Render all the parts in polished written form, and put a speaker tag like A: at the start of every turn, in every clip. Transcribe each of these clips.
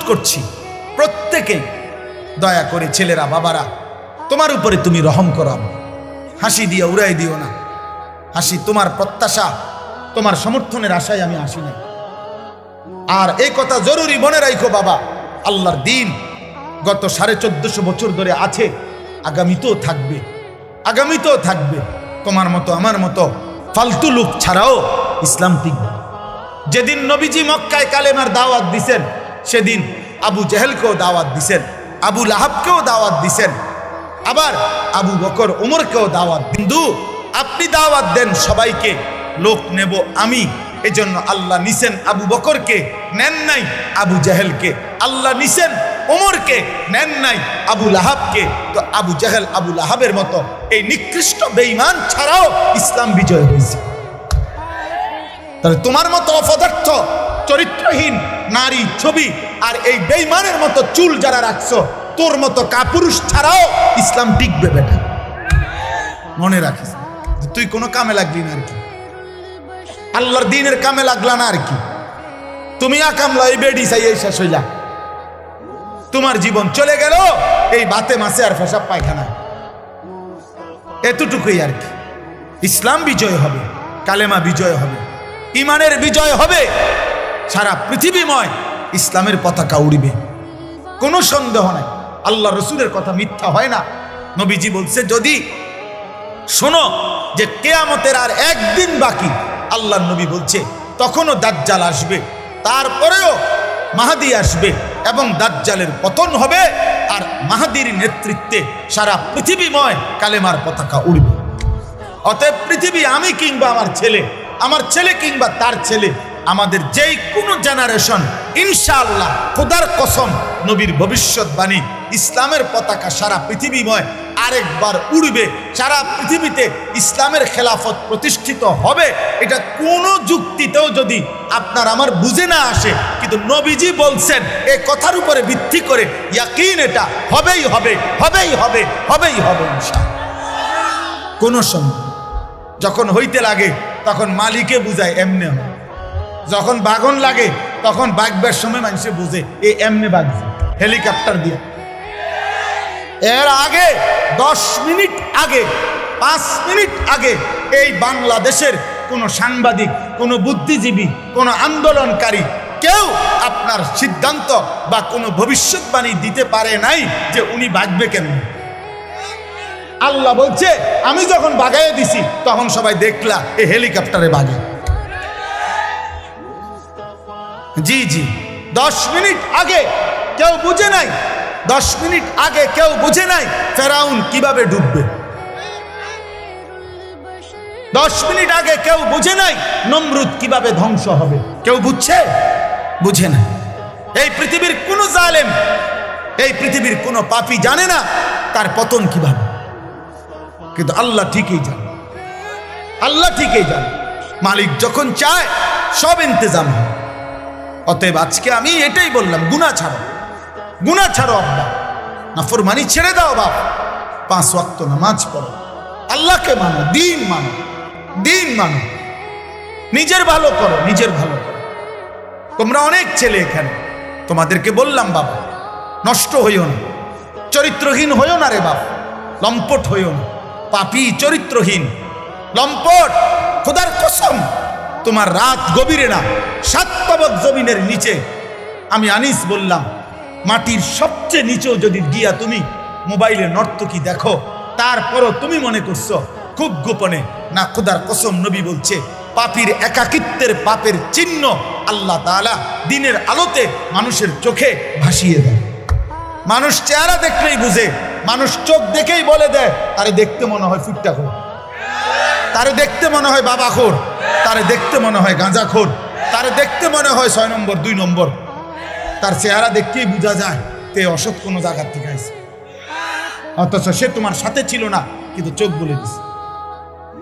A: করছি প্রত্যেকেই দয়া করে ছেলেরা বাবারা তোমার উপরে তুমি রহম করো। হাসি দিয়ে উড়াই দিও না। হাসি তোমার প্রত্যাশা, তোমার সমর্থনের আশায় আমি আসি না। আর এই কথা জরুরি মনে রাখো বাবা, আল্লাহর দিন গত 1450 বছর ধরে আছে, আগামীতেও থাকবে, আগামীতেও থাকবে। তোমার মতো আমার মতো ফালতু লোক ছাড়াও ইসলাম টিকবে। যেদিন নবীজি মক্কায় কালেমার দাওয়াত দিছেন, সেদিন আবু জেহেলকেও দাওয়াত দিছেন, আবু লাহাবকেও দাওয়াত দিছেন, আবার আবু বকর ওমরকেও দাওয়াত। কিন্তু আপনি দাওয়াত দেন সবাইকে, লোক নেব আমি, এজন্য আল্লাহ নিছেন আবু বকরকে, নেন নাই আবু জেহেলকে। আল্লাহ নিছেন ওমরকে, নেন নাই আবু লাহাবকে। তো আবু জেহেল আবু লাহাবের মতো এই নিকৃষ্ট বেঈমান ছাড়াও ইসলাম বিজয় হয়েছে। তাহলে তোমার মতো অপদার্থ চরিত্রহীন নারী ছবি আর এই বেঈমানের মতো চুল যারা রাখছো, তোর মতো কাপুরুষ ছাড়াও ইসলাম টিকবে বেটা। মনে রাখিস, তুই কোনো কামে লাগলি না আর কি, আল্লাহর দ্বীনের কামে লাগলা না আর কি। তুমি আকামলা এই বেডি চাই এই শেষ হইলা, তোমার জীবন চলে গেল এই বাতে মাসে আর পেশাব পায়খানা, এতটুকুই আর কি। ইসলাম বিজয় হবে, কালেমা বিজয় হবে, ইমানের বিজয় হবে, সারা পৃথিবীময় ইসলামের পতাকা উড়বে, কোনো সন্দেহ নাই। আল্লাহ রসুলের কথা মিথ্যা হয় না। নবীজি বলছে যদি শোনো যে কিয়ামতের আর একদিন বাকি, আল্লাহ নবী বলছে তখনও দাজ্জাল আসবে, তারপরেও মাহাদি আসবে এবং দাজ্জালের পতন হবে, আর মাহাদির নেতৃত্বে সারা পৃথিবীময় কালেমার পতাকা উড়বে। অতএব পৃথিবী আমি কিংবা আমার ছেলে কিংবা তার ছেলে, আমাদের যেই কোনো জেনারেশন, ইনশাআল্লাহ খোদার কসম, নবীর ভবিষ্যৎবাণী, ইসলামের পতাকা সারা পৃথিবীময় আরেকবার উড়বে। সারা পৃথিবীতে ইসলামের খেলাফত প্রতিষ্ঠিত হবে। এটা কোনো যুক্তিতেও যদি আপনার আমার বুঝে না আসে, কিন্তু নবীজি বলছেন এই কথার উপরে ভিত্তি করে ইয়াকিন, এটা হবেই হবে, হবেই হবে, হবেই হবে ইনশাআল্লাহ, কোনো সন্দেহ। যখন হইতে লাগে তখন মালিকে বুঝায় এমনে হয়, যখন বাগন লাগে তখন বাগবার সময় মানুষে বুঝে এ এমনে বাগছে হেলিকপ্টার দিয়ে। এর আগে 10 মিনিট আগে, 5 মিনিট আগে এই বাংলাদেশের কোন সাংবাদিক, কোন বুদ্ধিজীবী, কোন আন্দোলনকারী কেউ আপনার সিদ্ধান্ত বা কোনো ভবিষ্যৎবাণী দিতে পারে নাই যে উনি বাগবে কেন। আল্লাহ বলছে আমি যখন বাগাইয়ে দিছি তখন সবাই দেখলা এই হেলিকপ্টারে বাগে। জি জি, 10 মিনিট আগে কেউ বুঝে নাই, 10 মিনিট আগে কেউ বুঝে নাই ফেরাউন কিভাবে ডুববে। 10 মিনিট আগে কেউ বুঝে নাই নমরুদ কিভাবে ধ্বংস হবে। কেউ বুঝছে? বুঝে না। এই পৃথিবীর কোন জালেম, এই পৃথিবীর কোন পাপী জানে না তার পতন কিভাবে, কিন্তু আল্লাহ ঠিকই জানে, আল্লাহ ঠিকই জানে। মালিক যখন চায় সব ইন্তজাম হয়। অতএব আজকে আমি এটাই বললাম, গুনাহ ছাড়ো, গুনাহ ছাড়ো আব্বা, নাফরমানি ছেড়ে দাও বাপ, 5 ওয়াক্ত নামাজ পড়ো, আল্লাহকে মানো, দিন মানো, দিন মানো, নিজের ভালো করো, নিজের ভালো করো। তোমরা অনেক ছেলে এখানে, তোমাদেরকে বললাম বাবা নষ্ট হইও না, চরিত্রহীন হইও না রে বাপ, লম্পট হইও না, পাপী চরিত্রহীন লম্পট। খোদার কসম তোমার রাত গভীরে না, 7 তাবক জমিনের নিচে, আমি আনিস বললাম মাটির সবচেয়ে নিচেও যদি গিয়া তুমি মোবাইলে নর্তকী দেখো, তারপরও তুমি মনে করছো খুব গোপনে, না খোদার কসম নবী বলছে পাপীর একাকিত্বের পাপের চিহ্ন আল্লাহ তাআলা দিনের আলোতে মানুষের চোখে ভাসিয়ে দেয়। মানুষ চেহারা দেখলেই বুঝে, মানুষ চোখ দেখেই বলে দেয় তারে দেখতে মনে হয় ফুট্টাখোর, তারে দেখতে মনে হয় বাবাখোর, তারে দেখতে মনে হয় গাঁজাখোর, তারে দেখতে মনে হয় 6 নম্বর 2 নম্বর। তার চেহারা দেখতেই বোঝা যায় তে অসৎ কোনো জায়গার থেকে আইছে, অথচ সে তোমার সাথে ছিল না, কিন্তু চোখ বলে দিছে।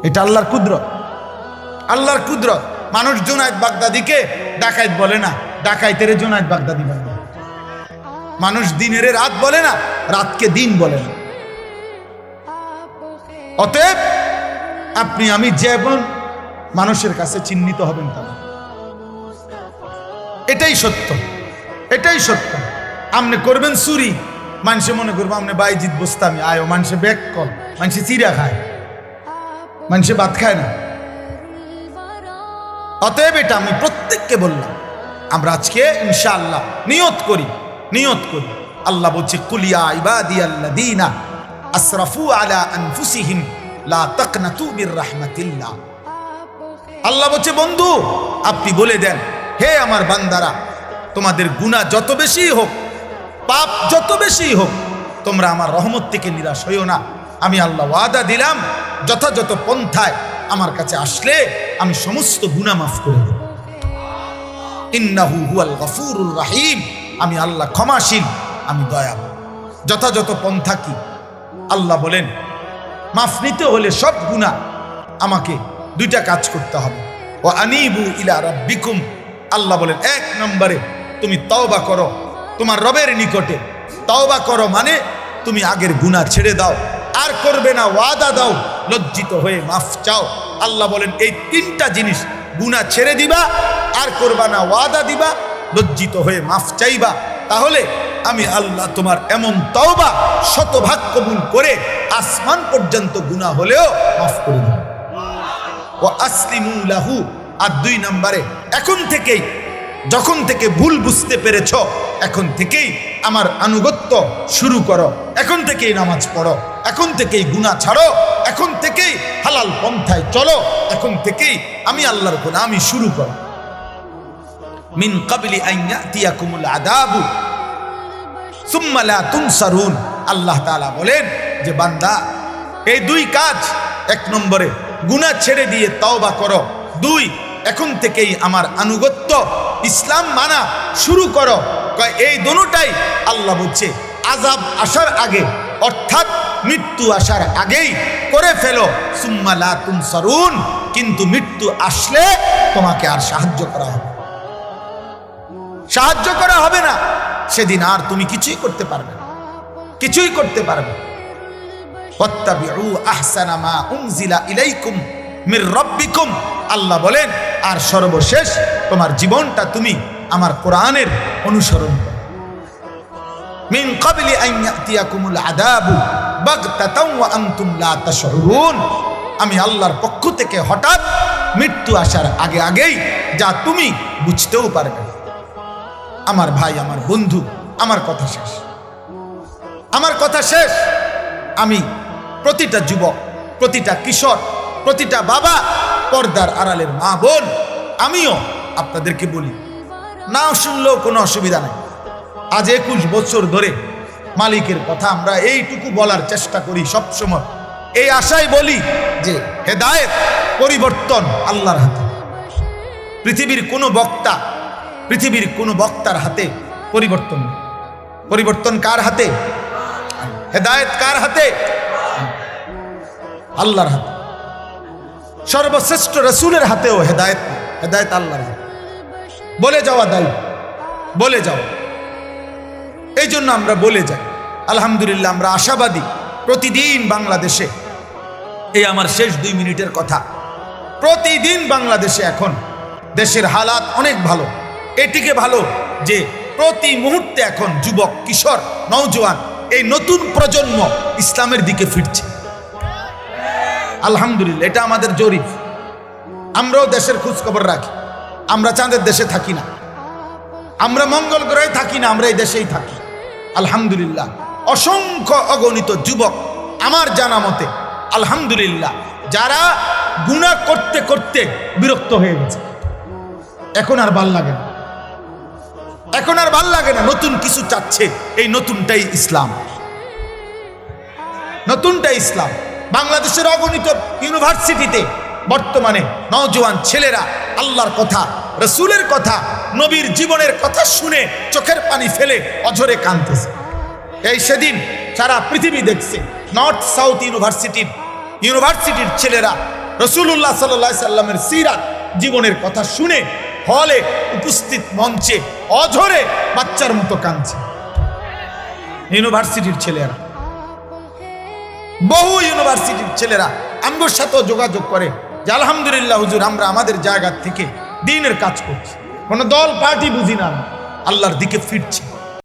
A: এটা আল্লাহর কুদরত, আল্লাহর কুদরত। মানুষ জুনায়েদ বাগদাদিকে ডাকাইত বলে না, ডাকাইতের জুনায়েদ বাগদাদি বলে না। মানুষ দিনের রাত বলে না, রাতকে দিন বলে না। অতএব আপনি আমি যেমন মানুষের কাছে চিহ্নিত হবেন তা, এটাই সত্য, এটাই সত্য। আমনে করবেন চুরি, মানুষে মনে করবো আমনে বাইজিৎ বস্তামি আয়ো, মানুষে ব্যাগ কল, মানুষে চিরা খায়, মানুষে ভাত খায় না। অতএব এটা আমি প্রত্যেককে বললাম, আমরা আজকে ইনশাআল্লাহ নিয়ত করি। আল্লাহ বলছে কুলিয়া ইবাদিয়াল্লাযীনা আসরাফু আলা আনফুসিহিম লা তাকনাতু মির রাহমাতিল্লাহ। আল্লাহ বলছে বন্ধু আপনি বলে দেন, হে আমার বান্দারা, তোমাদের গুনাহ যত বেশি হোক, পাপ যত বেশি হোক, তোমরা আমার রহমত থেকে নিরাশ হইও না। আমি আল্লাহ ওয়াদা দিলাম, যথাযথ পন্থায় আমার কাছে আসলে আমি সমস্ত গুনাহ মাফ করে দেব। ইন্নাহু হুয়াল গফুরুর রহিম, আমি আল্লাহ ক্ষমাশীল, আমি দয়ালু। যথাযথ পন্থা কি? আল্লাহ বলেন মাফ নিতে হলে সব গুনাহ আমাকে দুইটা কাজ করতে হবে। ও আনিবু ইলা রাব্বিকুম, আল্লাহ বলেন 1 নম্বরে তুমি তওবা করো তোমার রবের নিকটে। তওবা করো মানে তুমি আগের গুনাহ ছেড়ে দাও, আর করবে না, ওয়াদা দাও, লজ্জিত হয়ে মাফ চাও। আল্লাহ বলেন এই 3টা জিনিস, গুনাহ ছেড়ে দিবা, আর করবা না, ওয়াদা দিবা, লজ্জিত হয়ে মাফ চাইবা, তাহলে আমি আল্লাহ তোমার এমন তওবা শতভাগ কবুল করে আসমান পর্যন্ত গুনাহ হলেও মাফ করে দেব। ও আসলিমু লাহু, আর 2 নম্বরে এখন থেকেই, যখন থেকে ভুল বুঝতে পেরেছ, এখন থেকেই আমার আনুগত্য শুরু করো, এখন থেকেই নামাজ পড়ো, এখন থেকেই গুনাহ ছাড়ো, এখন থেকেই হালাল পন্থায় চলো, এখন থেকেই আমি আল্লাহর গোলামি শুরু করো। মিন ক্বাবলি আন ইয়াতিয়াকুমুল আযাবু সুম্মা লা তুনসারুন, আল্লাহ তাআলা বলেন যে বান্দা এই 2 কাজ, 1 নম্বরে গুনাহ ছেড়ে দিয়ে তওবা করো, 2 এখন থেকেই আমার আনুগত্য ইসলাম মানা শুরু করো। এই দুটোটাই আল্লাহ বলছে আযাব আসার আগে, অর্থাৎ মৃত্যু আসার আগেই করে ফেলো। সুম্মা লা তুনসারুন, কিন্তু মৃত্যু আসলে তোমাকে আর সাহায্য করা হবে না, সেদিন আর তুমি কিছুই করতে পারবে না, কিছুই করতে পারবে। ওয়াত্তাবিউ আহসানা মা উনজিলা ইলাইকুম মির রাব্বিকুম, আল্লাহ বলেন আর সর্বশেষ তোমার জীবনটা তুমি আমার কোরআনের অনুসরণ করো। মিন ক্বাবলি আন ইয়াতিয়াকুমুল আযাবু বাগতাতাও ওয়া আনতুম লা তাশউরুন, আমি আল্লাহর পক্ষ থেকে হঠাৎ মৃত্যু আসার আগেই যা তুমি বুঝতেও পারবে না। আমার ভাই, আমার বন্ধু, আমার কথা শেষ। আমি প্রতিটা যুবক, প্রতিটা কিশোর, প্রতিটা বাবা, পর্দার আড়ালের মা বোন, আমিও আপনাদেরকে বলি, না শুনলেও কোনো অসুবিধা নেই। আজ 21 বছর ধরে মালিকের কথা আমরা এইটুকু বলার চেষ্টা করি সবসময়, এই আশায় বলি যে হেদায়েত, পরিবর্তন আল্লাহর হাতে। পৃথিবীর কোনো বক্তার হাতে পরিবর্তন নেই। পরিবর্তন কার হাতে? হেদায়েত কার হাতে? আল্লাহর হাতে। সর্বশ্রেষ্ঠ রাসূলের হাতেও হেদায়েত নেই, হেদায়েত আল্লাহর হাতে। বলে যাওয়া দায়ী, বলে যাওয়া। এই জন্য আমরা বলে যাই, আলহামদুলিল্লাহ আমরা আশাবাদী। প্রতিদিন বাংলাদেশে, এই আমার শেষ 2 মিনিটের কথা, প্রতিদিন বাংলাদেশে এখন দেশের হালাত অনেক ভালো। এটিকে ভালো যে প্রতি মুহূর্তে এখন যুবক, কিশোর, নওজোয়ান, এই নতুন প্রজন্ম ইসলামের দিকে ফিরছে। আলহামদুলিল্লাহ, এটা আমাদের জরিপ। আমরাও দেশের খোঁজ খবর রাখি। আমরা চাঁদের দেশে থাকি না, আমরা মঙ্গল গ্রহে থাকি না, আমরা এই দেশেই থাকি। আলহামদুলিল্লাহ, অসংখ্য অগণিত যুবক আমার জানা মতে, আলহামদুলিল্লাহ, যারা গুনাহ করতে করতে বিরক্ত হয়ে গেছে, এখন আর ভাল লাগে না, নতুন কিছু চাচ্ছে। এই নতুনটাই ইসলাম, নতুনটাই ইসলাম। বাংলাদেশের অগণিত ইউনিভার্সিটিতে বর্তমানে নওজোয়ান ছেলেরা আল্লাহর কথা, রাসূলের কথা, নবীর জীবনের কথা শুনে চোখের পানি ফেলে অঝরে কাঁদতেছে। এই সেদিন সারা পৃথিবী দেখছে, নর্থ সাউথ ইউনিভার্সিটির ছেলেরা রাসূলুল্লাহ সাল্লাল্লাহু আলাইহি সাল্লামের সিরাত জীবনের কথা শুনে হলে উপস্থিত মঞ্চে অঝরে বাচ্চার মতো কাঁদছে। ইউনিভার্সিটির ছেলেরা, বহু ইউনিভার্সিটির ছেলেরা আমার সাথেও যোগাযোগ করে যে আলহামদুলিল্লাহ হুজুর, আমরা আমাদের জায়গা থেকে দ্বীনের কাজ করছি, কোনো দল পার্টি বুঝি না, আল্লাহর দিকে ফিরছি।